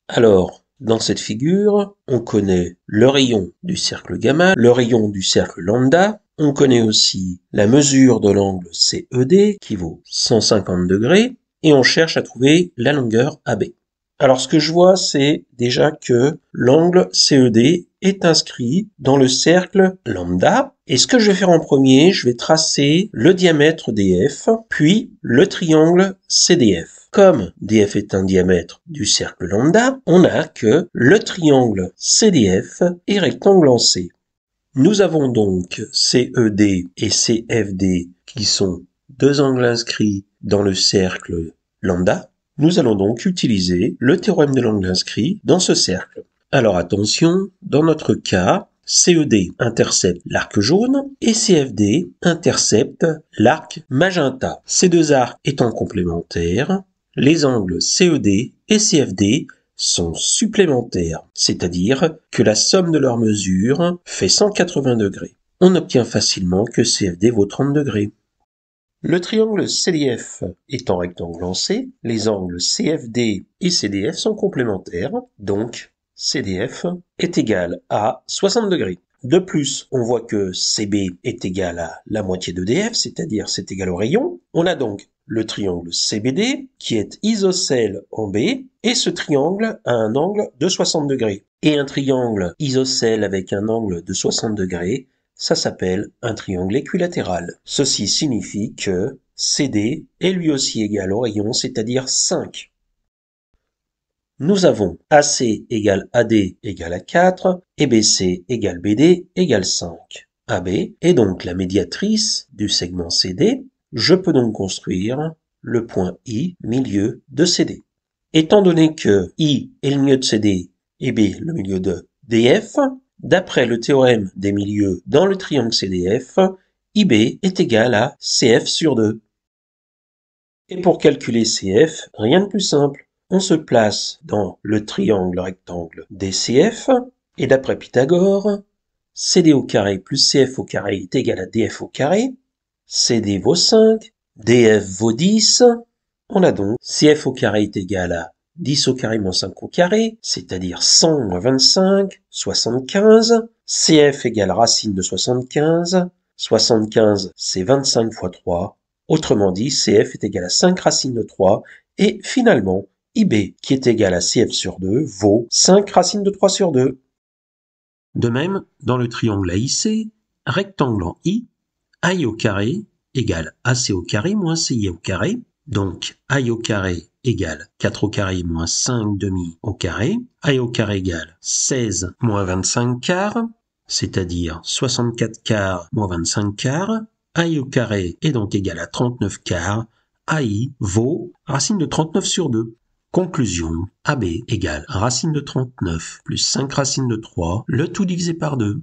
Alors, dans cette figure, on connaît le rayon du cercle gamma, le rayon du cercle lambda, on connaît aussi la mesure de l'angle CED qui vaut 150 degrés et on cherche à trouver la longueur AB. Alors ce que je vois, c'est déjà que l'angle CED est inscrit dans le cercle lambda. Et ce que je vais faire en premier, je vais tracer le diamètre DF, puis le triangle CDF. Comme DF est un diamètre du cercle lambda, on a que le triangle CDF est rectangle en C. Nous avons donc CED et CFD qui sont deux angles inscrits dans le cercle lambda. Nous allons donc utiliser le théorème de l'angle inscrit dans ce cercle. Alors attention, dans notre cas, CED intercepte l'arc jaune et CFD intercepte l'arc magenta. Ces deux arcs étant complémentaires, les angles CED et CFD sont supplémentaires, c'est-à-dire que la somme de leurs mesures fait 180 degrés. On obtient facilement que CFD vaut 30 degrés. Le triangle CDF étant rectangle en C, les angles CFD et CDF sont complémentaires, donc CDF est égal à 60 degrés. De plus, on voit que CB est égal à la moitié de DF, c'est-à-dire c'est égal au rayon. On a donc le triangle CBD qui est isocèle en B et ce triangle a un angle de 60 degrés. Et un triangle isocèle avec un angle de 60 degrés, ça s'appelle un triangle équilatéral. Ceci signifie que CD est lui aussi égal au rayon, c'est-à-dire 5. Nous avons AC égale AD égale à 4 et BC égale BD égale 5. AB est donc la médiatrice du segment CD. Je peux donc construire le point I, milieu de CD. Étant donné que I est le milieu de CD et B le milieu de DF, d'après le théorème des milieux dans le triangle CDF, IB est égal à CF sur 2. Et pour calculer CF, rien de plus simple. On se place dans le triangle rectangle DCF, et d'après Pythagore, CD au carré plus CF au carré est égal à DF au carré. CD vaut 5, DF vaut 10. On a donc CF au carré est égal à 10 au carré moins 5 au carré, c'est-à-dire 100 moins 25, 75. CF égale racine de 75. 75, c'est 25 fois 3. Autrement dit, CF est égal à 5 racines de 3. Et finalement, IB, qui est égal à CF sur 2, vaut 5 racines de 3 sur 2. De même, dans le triangle AIC, rectangle en I, AI au carré égale AC au carré moins CI au carré. Donc, AI au carré égale 4 au carré moins 5 demi au carré. AI au carré égale 16 moins 25 quarts, c'est-à-dire 64 quarts moins 25 quarts. AI au carré est donc égal à 39 quarts. AI vaut racine de 39 sur 2. Conclusion, AB égale racine de 39 plus 5 racines de 3, le tout divisé par 2.